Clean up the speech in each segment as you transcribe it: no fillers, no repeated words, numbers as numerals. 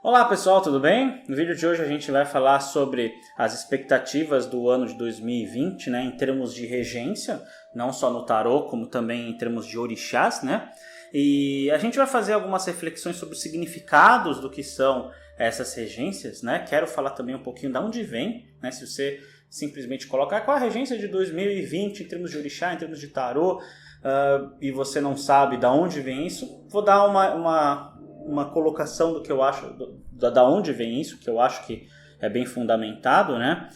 Olá pessoal, tudo bem? No vídeo de hoje a gente vai falar sobre as expectativas do ano de 2020, né, em termos de regência, não só no tarô, como também em termos de orixás, né? E a gente vai fazer algumas reflexões sobre os significados do que são essas regências, né? Quero falar também um pouquinho de onde vem, né? Se você simplesmente colocar qual a regência de 2020 em termos de orixá, em termos de tarô, e você não sabe de onde vem isso, vou dar uma colocação do que eu acho, da onde vem isso, que eu acho que é bem fundamentado, né?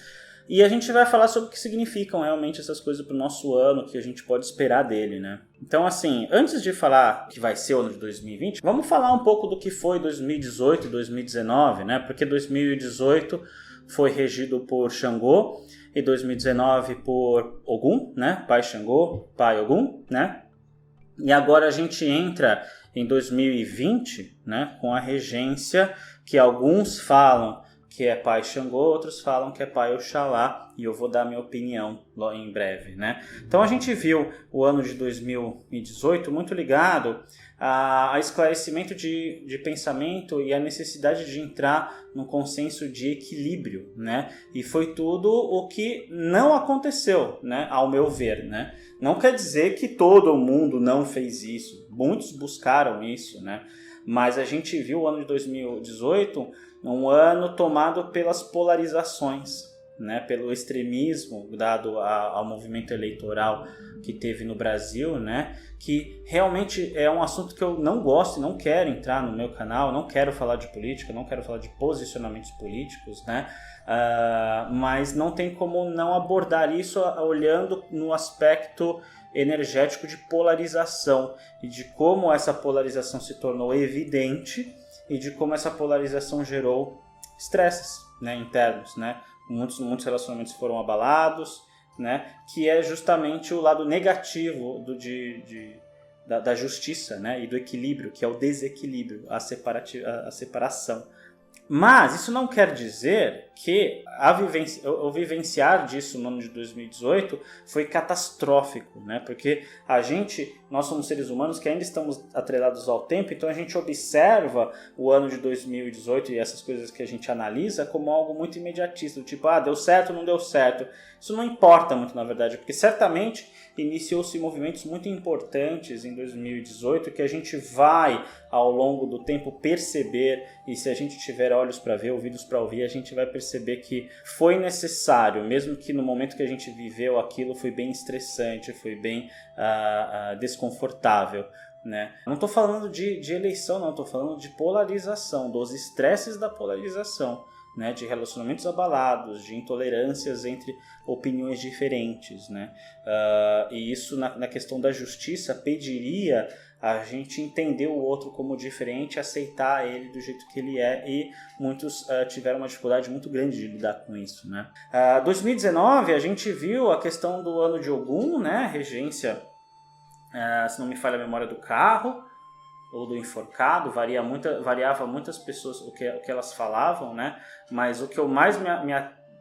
E a gente vai falar sobre o que significam realmente essas coisas para o nosso ano, que a gente pode esperar dele, né? Então, assim, antes de falar que vai ser o ano de 2020, vamos falar um pouco do que foi 2018 e 2019, né? Porque 2018 foi regido por Xangô e 2019 por Ogum, né? Pai Xangô, Pai Ogum, né? E agora a gente entra em 2020, né, com a regência que alguns falam que é Pai Xangô, outros falam que é Pai Oxalá, e eu vou dar minha opinião em breve, né? Então a gente viu o ano de 2018 muito ligado a esclarecimento de pensamento e a necessidade de entrar num consenso de equilíbrio, né? E foi tudo o que não aconteceu, né, ao meu ver, né? Não quer dizer que todo mundo não fez isso, muitos buscaram isso, né? Mas a gente viu o ano de 2018 um ano tomado pelas polarizações, né? Pelo extremismo dado ao movimento eleitoral que teve no Brasil, né? Que realmente é um assunto que eu não gosto e não quero entrar no meu canal, não quero falar de política, não quero falar de posicionamentos políticos, né? Mas não tem como não abordar isso olhando no aspecto energético de polarização e de como essa polarização se tornou evidente e de como essa polarização gerou estresses, né, internos, né? Muitos relacionamentos foram abalados, né? Que é justamente o lado negativo da justiça, né? E do equilíbrio, que é o desequilíbrio, a separação. Mas isso não quer dizer que o vivenciar disso no ano de 2018 foi catastrófico, né? Porque nós somos seres humanos que ainda estamos atrelados ao tempo, então a gente observa o ano de 2018 e essas coisas que a gente analisa como algo muito imediatista, do tipo, deu certo, não deu certo. Isso não importa muito, na verdade, porque certamente iniciou-se movimentos muito importantes em 2018 que a gente vai, ao longo do tempo, perceber, e se a gente tiver olhos para ver, ouvidos para ouvir, a gente vai perceber que foi necessário, mesmo que no momento que a gente viveu aquilo foi bem estressante, foi bem desconfortável, né? Não estou falando de eleição, não, estou falando de polarização, dos estresses da polarização, né, de relacionamentos abalados, de intolerâncias entre opiniões diferentes, né? E isso na questão da justiça pediria a gente entender o outro como diferente, aceitar ele do jeito que ele é, e muitos tiveram uma dificuldade muito grande de lidar com isso, né? 2019 a gente viu a questão do ano de Ogum, né, regência, se não me falha a memória, do carro ou do enforcado, variava muitas pessoas o que elas falavam, né? Mas o que eu mais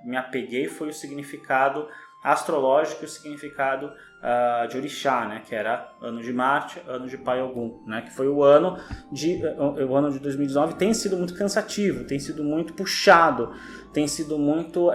me apeguei foi o significado astrológico e o significado de orixá, né? Que era ano de Marte, ano de Pai Ogum, né? Que foi o ano de 2019 tem sido muito cansativo, tem sido muito puxado, tem sido muito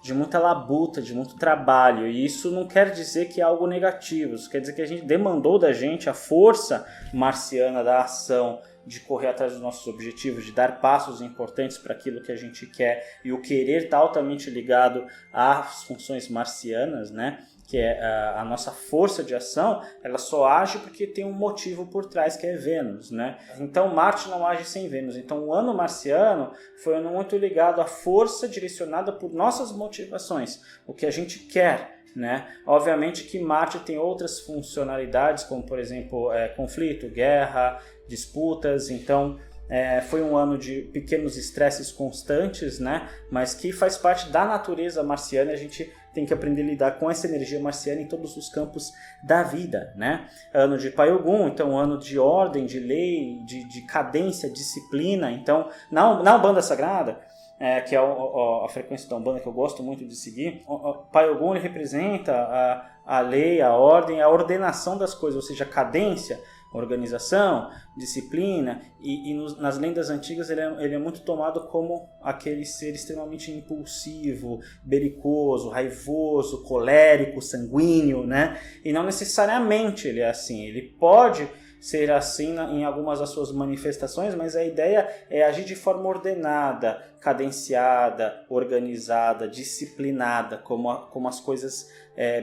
de muita labuta, de muito trabalho, e isso não quer dizer que é algo negativo, isso quer dizer que a gente demandou da gente a força marciana da ação, de correr atrás dos nossos objetivos, de dar passos importantes para aquilo que a gente quer, e o querer está altamente ligado às funções marcianas, né? Que é a nossa força de ação, ela só age porque tem um motivo por trás, que é Vênus, né? Então Marte não age sem Vênus. Então o ano marciano foi um ano muito ligado à força direcionada por nossas motivações, o que a gente quer, né? Obviamente que Marte tem outras funcionalidades, como por exemplo conflito, guerra, disputas. Então foi um ano de pequenos estresses constantes, né? Mas que faz parte da natureza marciana. A gente tem que aprender a lidar com essa energia marciana em todos os campos da vida, né? Ano de Pai Ogum, então ano de ordem, de lei, de cadência, disciplina. Então, na Umbanda Sagrada, que é a frequência da Umbanda que eu gosto muito de seguir, o Pai Ogum, ele representa a lei, a ordem, a ordenação das coisas, ou seja, a cadência organização, disciplina, e nas lendas antigas ele é muito tomado como aquele ser extremamente impulsivo, belicoso, raivoso, colérico, sanguíneo, né? E não necessariamente ele é assim, ele pode ser assim em algumas das suas manifestações, mas a ideia é agir de forma ordenada, cadenciada, organizada, disciplinada, como as coisas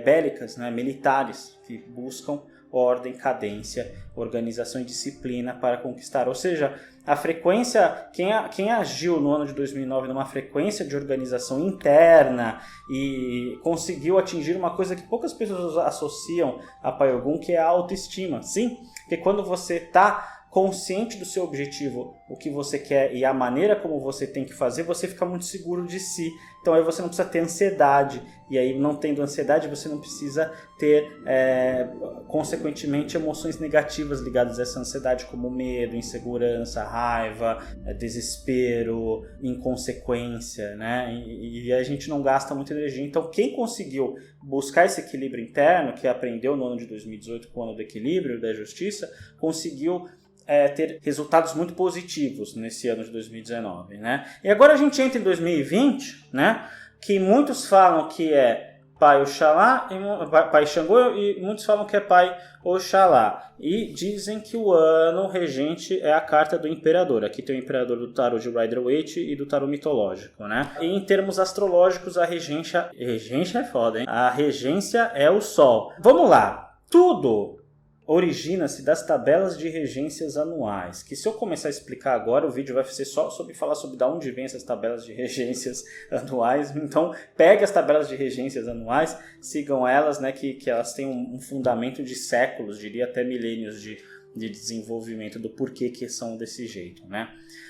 bélicas, né, militares, que buscam ordem, cadência, organização e disciplina para conquistar. Ou seja, a frequência, quem agiu no ano de 2009 numa frequência de organização interna e conseguiu atingir uma coisa que poucas pessoas associam a Pai Ogum, que é a autoestima. Sim, porque quando você está consciente do seu objetivo, o que você quer e a maneira como você tem que fazer, você fica muito seguro de si. Então aí você não precisa ter ansiedade. E aí, não tendo ansiedade, você não precisa ter, consequentemente, emoções negativas ligadas a essa ansiedade, como medo, insegurança, raiva, desespero, inconsequência, né? E a gente não gasta muita energia. Então, quem conseguiu buscar esse equilíbrio interno, que aprendeu no ano de 2018 com o ano do equilíbrio, da justiça, conseguiu ter resultados muito positivos nesse ano de 2019, né? E agora a gente entra em 2020, né? Que muitos falam que é Pai Oxalá, Pai Xangô, e muitos falam que é Pai Oxalá. E dizem que o ano regente é a carta do Imperador. Aqui tem o Imperador do tarô de Rider-Waite e do tarô mitológico, né? E em termos astrológicos, a regência... Regência é foda, hein? A regência é o Sol. Vamos lá. Tudo origina-se das tabelas de regências anuais, que se eu começar a explicar agora, o vídeo vai ser só sobre falar sobre de onde vêm essas tabelas de regências anuais. Então, pegue as tabelas de regências anuais, sigam elas, né, que elas têm um fundamento de séculos, diria até milênios de desenvolvimento do porquê que são desse jeito, né?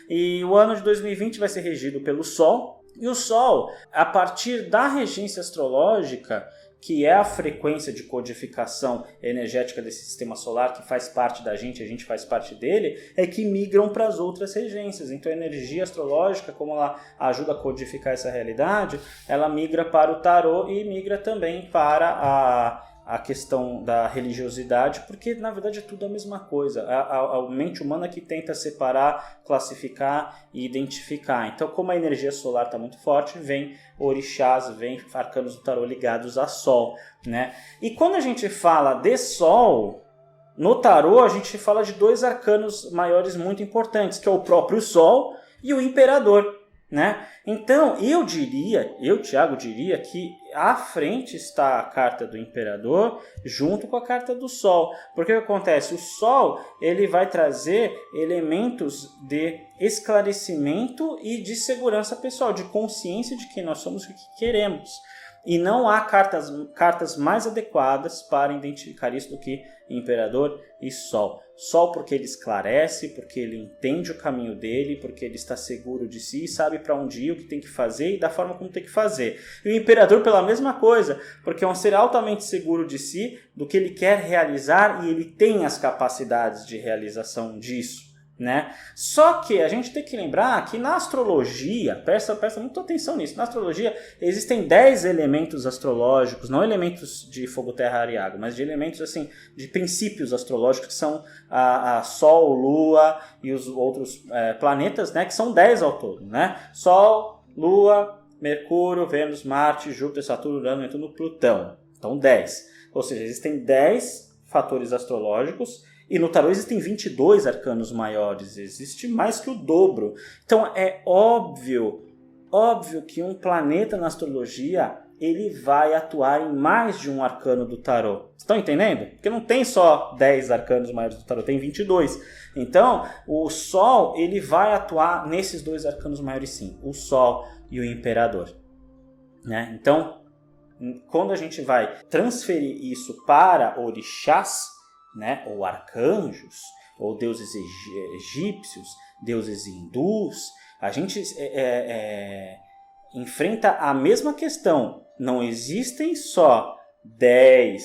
E o ano de 2020 vai ser regido pelo Sol, e o Sol, a partir da regência astrológica, que é a frequência de codificação energética desse sistema solar, que faz parte da gente, a gente faz parte dele, é que migram para as outras regências. Então a energia astrológica, como ela ajuda a codificar essa realidade, ela migra para o tarô e migra também para a questão da religiosidade, porque na verdade é tudo a mesma coisa. A mente humana que tenta separar, classificar e identificar. Então, como a energia solar está muito forte, vem orixás, vem arcanos do tarô ligados a Sol, né? E quando a gente fala de Sol, no tarô a gente fala de dois arcanos maiores muito importantes, que é o próprio Sol e o Imperador, né? Então, eu, Thiago, diria que à frente está a carta do Imperador junto com a carta do Sol. Porque o que acontece? O Sol ele vai trazer elementos de esclarecimento e de segurança pessoal, de consciência de quem nós somos e o que queremos. E não há cartas mais adequadas para identificar isso do que Imperador e Sol. Sol porque ele esclarece, porque ele entende o caminho dele, porque ele está seguro de si e sabe para onde ir, o que tem que fazer e da forma como tem que fazer. E o Imperador pela mesma coisa, porque é um ser altamente seguro de si, do que ele quer realizar e ele tem as capacidades de realização disso, né? Só que a gente tem que lembrar que na astrologia, presta muita atenção nisso, na astrologia existem 10 elementos astrológicos, não elementos de fogo, terra, ar e água, mas de elementos assim, de princípios astrológicos que são a Sol, Lua e os outros planetas, né, que são 10 ao todo, né? Sol, Lua, Mercúrio, Vênus, Marte, Júpiter, Saturno, Urano, Netuno, Plutão. Então 10. Ou seja, existem 10 fatores astrológicos. E no tarô existem 22 arcanos maiores, existe mais que o dobro. Então é óbvio que um planeta na astrologia ele vai atuar em mais de um arcano do tarô. Estão entendendo? Porque não tem só 10 arcanos maiores do tarô, tem 22. Então o Sol ele vai atuar nesses dois arcanos maiores sim, o Sol e o Imperador, né? Então quando a gente vai transferir isso para orixás, né, ou arcanjos, ou deuses egípcios, deuses hindus, a gente enfrenta a mesma questão. Não existem só 10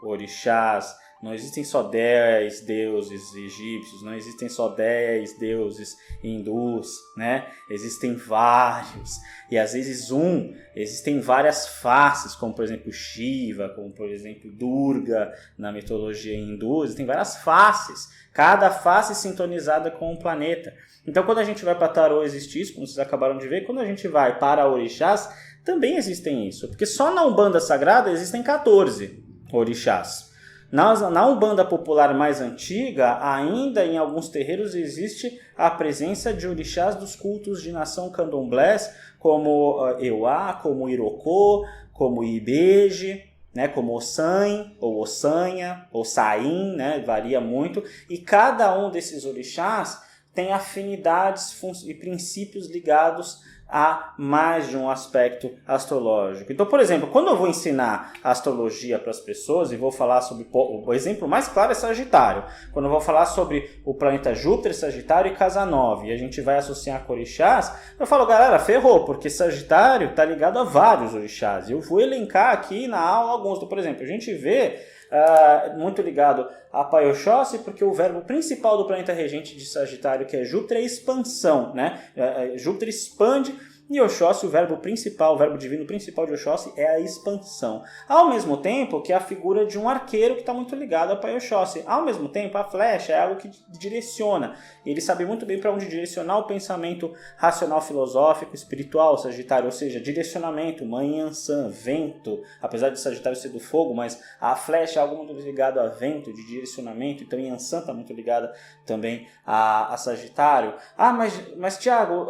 orixás, não existem só 10 deuses egípcios, não existem só 10 deuses hindus, né? Existem vários. E às vezes existem várias faces, como por exemplo Shiva, como por exemplo Durga, na mitologia hindu, existem várias faces, cada face sintonizada com um planeta. Então quando a gente vai para tarô existe isso, como vocês acabaram de ver, quando a gente vai para orixás, também existem isso, porque só na Umbanda Sagrada existem 14 orixás. Na Umbanda popular mais antiga, ainda em alguns terreiros existe a presença de orixás dos cultos de nação candomblés, como Euá, como Irocô, como Ibeje, né, como Ossan, ou Ossanha, ou Saim, né, varia muito, e cada um desses orixás tem afinidades e princípios ligados a mais de um aspecto astrológico. Então, por exemplo, quando eu vou ensinar astrologia para as pessoas e vou falar sobre... O exemplo mais claro é Sagitário. Quando eu vou falar sobre o planeta Júpiter, Sagitário e Casa 9, e a gente vai associar com orixás, eu falo, galera, ferrou, porque Sagitário está ligado a vários orixás. Eu vou elencar aqui na aula alguns. Então, por exemplo, a gente vê... muito ligado a Pai Oxóssi, porque o verbo principal do planeta regente de Sagitário, que é Júpiter, é expansão, né? Júpiter expande, e Oxóssi, o verbo principal, o verbo divino principal de Oxóssi é a expansão. Ao mesmo tempo que a figura de um arqueiro que está muito ligado a Pai Oxóssi. Ao mesmo tempo, a flecha é algo que direciona. Ele sabe muito bem para onde direcionar o pensamento racional, filosófico, espiritual, Sagitário, ou seja, direcionamento, Mãe Yansan, vento, apesar de Sagitário ser do fogo, mas a flecha é algo muito ligado a vento, de direcionamento, então Yansan está muito ligada também a Sagitário. Mas Tiago,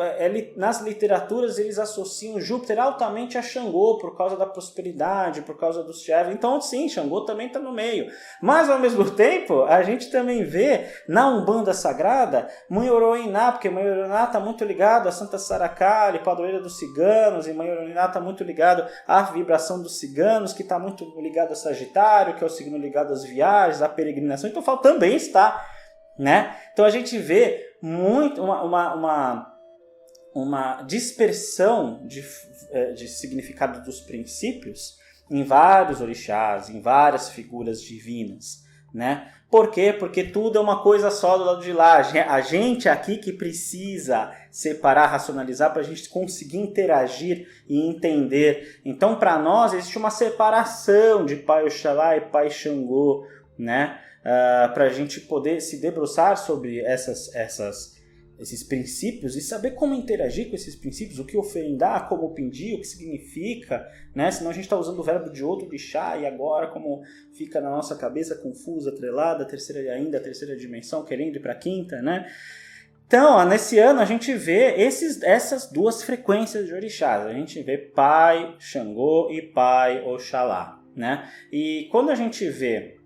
nas literaturas eles associam Júpiter altamente a Xangô por causa da prosperidade, por causa dos chefes. Então, sim, Xangô também está no meio. Mas, ao mesmo tempo, a gente também vê na Umbanda Sagrada Mãe Oroiná, porque Mãe Oroiná está muito ligado a Santa Saracali, padroeira dos ciganos, e Mãe Oroiná está muito ligado à vibração dos ciganos, que está muito ligado a Sagitário, que é o signo ligado às viagens, à peregrinação. Então, também está, né? Então, a gente vê muito uma dispersão de significado dos princípios em vários orixás, em várias figuras divinas, né? Por quê? Porque tudo é uma coisa só do lado de lá. A gente aqui que precisa separar, racionalizar para a gente conseguir interagir e entender. Então, para nós, existe uma separação de Pai Oxalá e Pai Xangô, né? Para a gente poder se debruçar sobre esses princípios e saber como interagir com esses princípios, o que oferendar, como pedir, o que significa, né? Senão a gente está usando o verbo de outro orixá e agora como fica na nossa cabeça confusa, atrelada, a terceira dimensão, querendo ir para a quinta, né? Então, nesse ano a gente vê essas duas frequências de orixás. A gente vê Pai Xangô e Pai Oxalá, né? E quando a gente vê...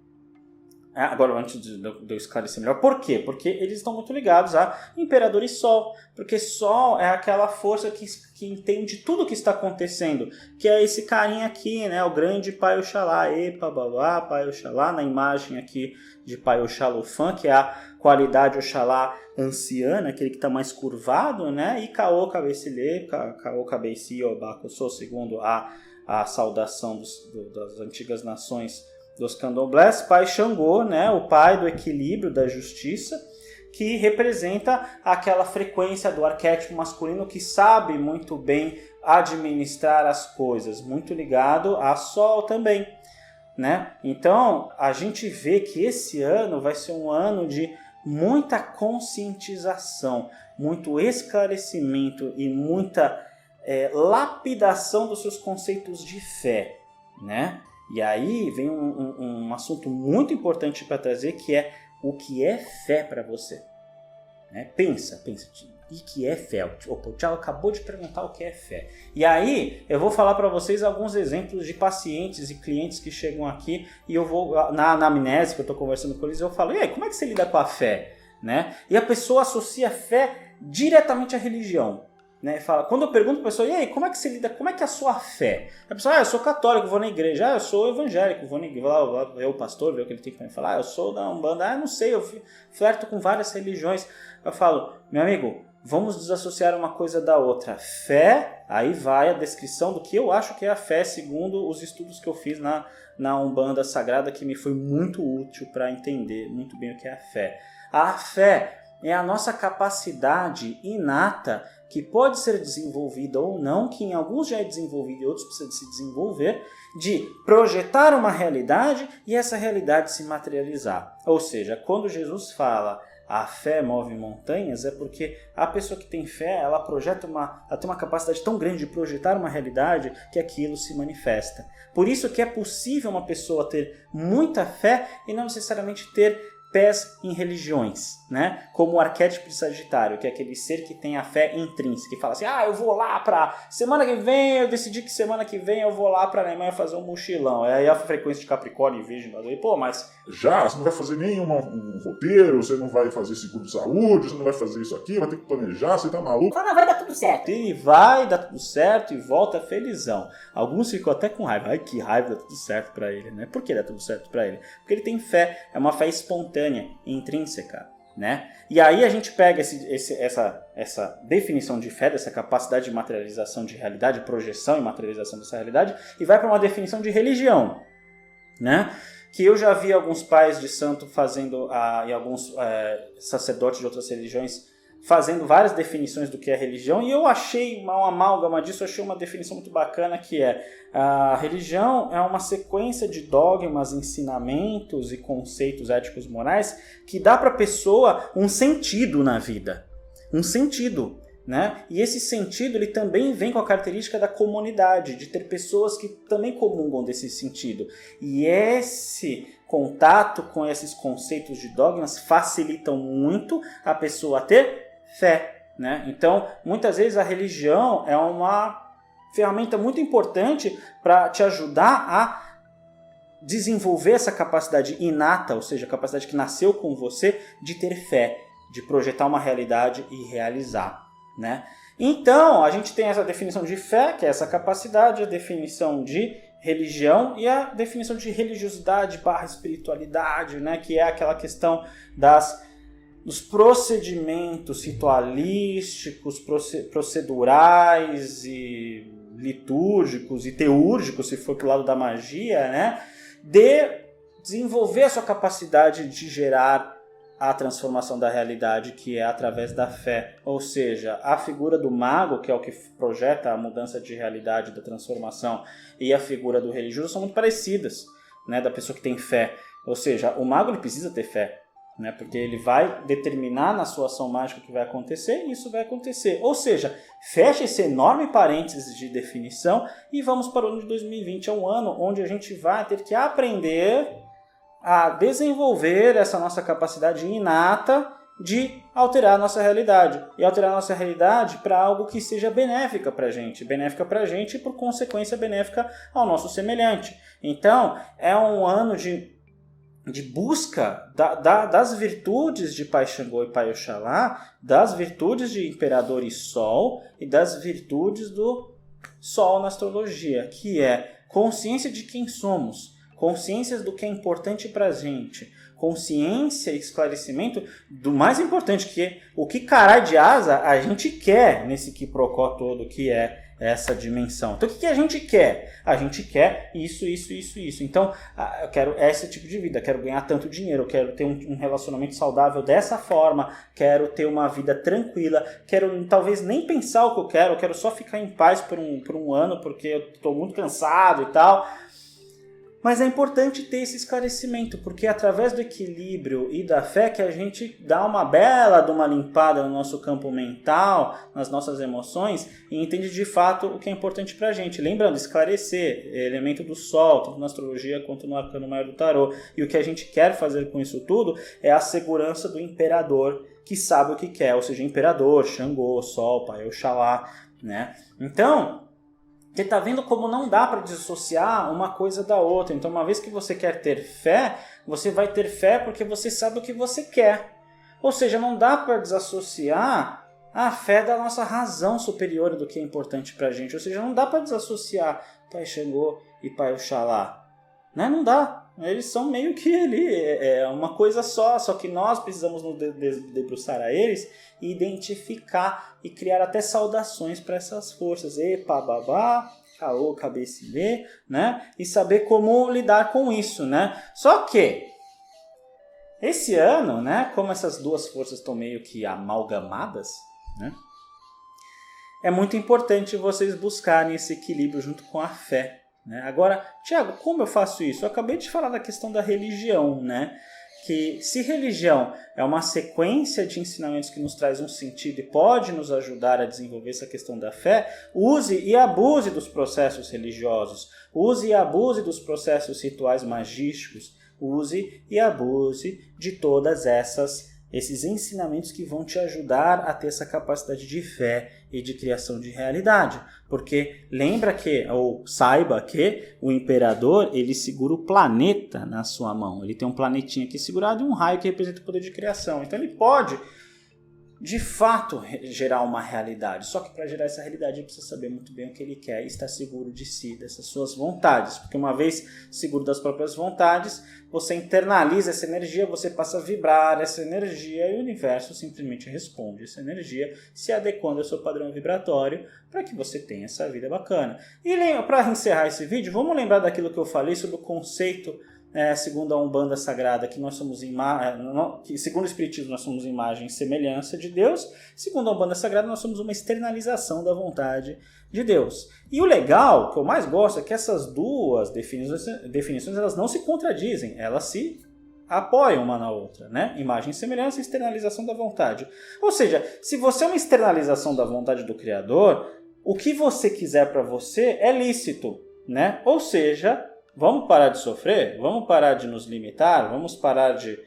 Agora, antes de eu esclarecer melhor, por quê? Porque eles estão muito ligados a Imperador e Sol, porque Sol é aquela força que entende tudo o que está acontecendo, que é esse carinha aqui, né? O grande Pai Oxalá, Epa, Babá, Pai Oxalá, na imagem aqui de Pai Oxalufã, que é a qualidade Oxalá anciana, aquele que está mais curvado, né? E Caô Cabecilê, Caô Cabeci, Obacossô, segundo a saudação das antigas nações dos candomblés, Pai Xangô, né, o pai do equilíbrio, da justiça, que representa aquela frequência do arquétipo masculino que sabe muito bem administrar as coisas, muito ligado a Sol também, né? Então, a gente vê que esse ano vai ser um ano de muita conscientização, muito esclarecimento e muita lapidação dos seus conceitos de fé, né? E aí vem um assunto muito importante para trazer, que é o que é fé para você. Né? Pensa, e que é fé? O Thiago acabou de perguntar o que é fé. E aí eu vou falar para vocês alguns exemplos de pacientes e clientes que chegam aqui e eu vou, na anamnese que eu estou conversando com eles, eu falo, e aí, como é que você lida com a fé? Né? E a pessoa associa a fé diretamente à religião. Né, fala, quando eu pergunto para a pessoa, e aí, como é que você lida, como é que é a sua fé? A pessoa, eu sou católico, vou na igreja, eu sou evangélico, vou lá ver o pastor, ver o que ele tem para me falar, eu sou da Umbanda, não sei, eu flerto com várias religiões. Eu falo, meu amigo, vamos desassociar uma coisa da outra. Fé, aí vai a descrição do que eu acho que é a fé, segundo os estudos que eu fiz na Umbanda Sagrada, que me foi muito útil para entender muito bem o que é a fé. A fé é a nossa capacidade inata, que pode ser desenvolvida ou não, que em alguns já é desenvolvida e outros precisa de se desenvolver, de projetar uma realidade e essa realidade se materializar. Ou seja, quando Jesus fala a fé move montanhas, é porque a pessoa que tem fé, ela tem uma capacidade tão grande de projetar uma realidade que aquilo se manifesta. Por isso que é possível uma pessoa ter muita fé e não necessariamente ter pés em religiões, né? Como o arquétipo de Sagitário, que é aquele ser que tem a fé intrínseca, que fala assim, eu vou lá pra semana que vem, eu decidi que semana que vem eu vou lá pra Alemanha fazer um mochilão. Aí a frequência de Capricórnio e Virgem, mas... Já, você não vai fazer um roteiro, você não vai fazer seguro de saúde, você não vai fazer isso aqui, vai ter que planejar, você tá maluco. Não, vai dar tudo certo. Ele vai dar tudo certo e volta felizão. Alguns ficam até com raiva. Ai, que raiva, dá tudo certo pra ele, né? Por que dá tudo certo pra ele? Porque ele tem fé, é uma fé espontânea, intrínseca, né? E aí a gente pega essa definição de fé, dessa capacidade de materialização de realidade, projeção e materialização dessa realidade, e vai para uma definição de religião, né? Que eu já vi alguns pais de santo fazendo, e alguns sacerdotes de outras religiões fazendo várias definições do que é religião, e eu achei uma amálgama disso, eu achei uma definição muito bacana, que é a religião é uma sequência de dogmas, ensinamentos e conceitos éticos morais que dá para a pessoa um sentido na vida, um sentido, né? E esse sentido ele também vem com a característica da comunidade, de ter pessoas que também comungam desse sentido. E esse contato com esses conceitos de dogmas facilitam muito a pessoa a ter fé, né? Então, muitas vezes a religião é uma ferramenta muito importante para te ajudar a desenvolver essa capacidade inata, ou seja, a capacidade que nasceu com você de ter fé, de projetar uma realidade e realizar, né? Então, a gente tem essa definição de fé, que é essa capacidade, a definição de religião e a definição de religiosidade / espiritualidade, né? Que é aquela questão dos procedimentos ritualísticos, procedurais e litúrgicos e teúrgicos, se for pro lado da magia, né? De desenvolver a sua capacidade de gerar a transformação da realidade, que é através da fé. Ou seja, a figura do mago, que é o que projeta a mudança de realidade da transformação, e a figura do religioso são muito parecidas, né? Da pessoa que tem fé. Ou seja, o mago ele precisa ter fé, né? Porque ele vai determinar na sua ação mágica o que vai acontecer e isso vai acontecer. Ou seja, fecha esse enorme parênteses de definição e vamos para o ano de 2020. É um ano onde a gente vai ter que aprender a desenvolver essa nossa capacidade inata de alterar a nossa realidade. E alterar a nossa realidade para algo que seja benéfica para a gente. Benéfica para a gente e, por consequência, benéfica ao nosso semelhante. Então, é um ano de busca das virtudes de Pai Xangô e Pai Oxalá, das virtudes de Imperador e Sol e das virtudes do Sol na astrologia, que é consciência de quem somos, consciência do que é importante para a gente, consciência e esclarecimento do mais importante, que é o que caralho de asa a gente quer nesse quiprocó todo, que é essa dimensão. Então o que a gente quer? A gente quer isso. Então eu quero esse tipo de vida, quero ganhar tanto dinheiro, eu quero ter um relacionamento saudável dessa forma, quero ter uma vida tranquila, quero talvez nem pensar o que eu quero só ficar em paz por um ano, porque eu estou muito cansado e tal. Mas é importante ter esse esclarecimento, porque é através do equilíbrio e da fé que a gente dá uma bela de uma limpada no nosso campo mental, nas nossas emoções, e entende de fato o que é importante pra gente. Lembrando, esclarecer, elemento do Sol, tanto na astrologia quanto no arcano maior do tarô. E o que a gente quer fazer com isso tudo é a segurança do imperador, que sabe o que quer, ou seja, imperador, Xangô, Sol, Pai Oxalá, né? Então, você está vendo como não dá para dissociar uma coisa da outra. Então, uma vez que você quer ter fé, você vai ter fé porque você sabe o que você quer. Ou seja, não dá para desassociar a fé da nossa razão superior do que é importante para a gente. Ou seja, não dá para desassociar Pai Xangô e Pai Oxalá. Né? Não dá. Eles são meio que ali, é uma coisa só que nós precisamos nos debruçar a eles e identificar e criar até saudações para essas forças. Epa, babá, caô, cabecilê, né? E saber como lidar com isso, né? Só que Esse ano, né, como essas duas forças estão meio que amalgamadas, né, é muito importante vocês buscarem esse equilíbrio junto com a fé. Né? Agora, Tiago, como eu faço isso? Eu acabei de falar da questão da religião, né? Que se religião é uma sequência de ensinamentos que nos traz um sentido e pode nos ajudar a desenvolver essa questão da fé, use e abuse dos processos religiosos, use e abuse dos processos rituais magísticos, use e abuse de todas esses ensinamentos que vão te ajudar a ter essa capacidade de fé e de criação de realidade. Porque lembra que, ou saiba que, o imperador, ele segura o planeta na sua mão. Ele tem um planetinha aqui segurado e um raio que representa o poder de criação. Então ele pode, de fato, gerar uma realidade. Só que para gerar essa realidade ele precisa saber muito bem o que ele quer e estar seguro de si, dessas suas vontades. Porque uma vez seguro das próprias vontades, você internaliza essa energia, você passa a vibrar essa energia e o universo simplesmente responde essa energia, se adequando ao seu padrão vibratório para que você tenha essa vida bacana. E para encerrar esse vídeo, vamos lembrar daquilo que eu falei sobre o conceito segundo a Umbanda Sagrada, que nós somos que segundo o Espiritismo nós somos imagem e semelhança de Deus, segundo a Umbanda Sagrada nós somos uma externalização da vontade de Deus. E o legal, que eu mais gosto, é que essas duas definições elas não se contradizem, elas se apoiam uma na outra, né? Imagem e semelhança e externalização da vontade. Ou seja, se você é uma externalização da vontade do Criador, o que você quiser para você é lícito, né? Ou seja, vamos parar de sofrer? Vamos parar de nos limitar? Vamos parar de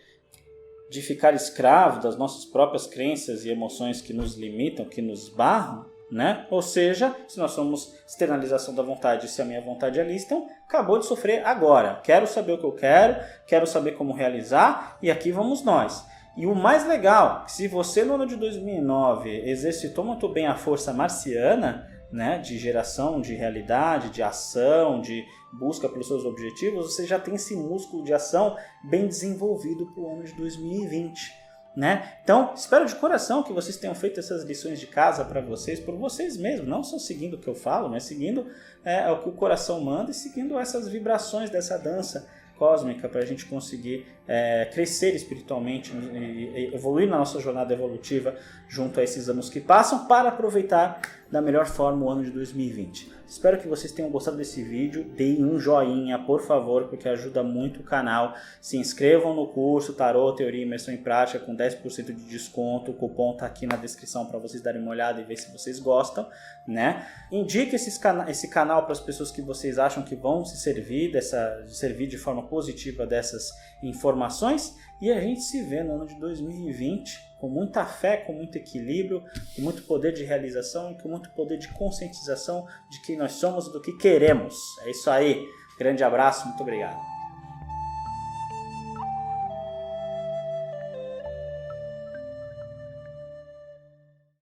ficar escravo das nossas próprias crenças e emoções que nos limitam, que nos barram? Né? Ou seja, se nós somos externalização da vontade, se a minha vontade é lícita, então acabou de sofrer agora. Quero saber o que eu quero saber como realizar e aqui vamos nós. E o mais legal, se você no ano de 2009 exercitou muito bem a força marciana, né, de geração de realidade, de ação, de busca pelos seus objetivos, você já tem esse músculo de ação bem desenvolvido para o ano de 2020. Né? Então, espero de coração que vocês tenham feito essas lições de casa para vocês, por vocês mesmos, não só seguindo o que eu falo, mas seguindo o que o coração manda e seguindo essas vibrações dessa dança cósmica para a gente conseguir crescer espiritualmente e evoluir na nossa jornada evolutiva junto a esses anos que passam para aproveitar da melhor forma o ano de 2020. Espero que vocês tenham gostado desse vídeo, deem um joinha, por favor, porque ajuda muito o canal. Se inscrevam no curso Tarô, Teoria e Imersão em Prática com 10% de desconto. O cupom está aqui na descrição para vocês darem uma olhada e ver se vocês gostam, né? Indique esse canal para as pessoas que vocês acham que vão se servir, servir de forma positiva dessas informações. E a gente se vê no ano de 2020 com muita fé, com muito equilíbrio, com muito poder de realização e com muito poder de conscientização de quem nós somos e do que queremos. É isso aí. Grande abraço, muito obrigado.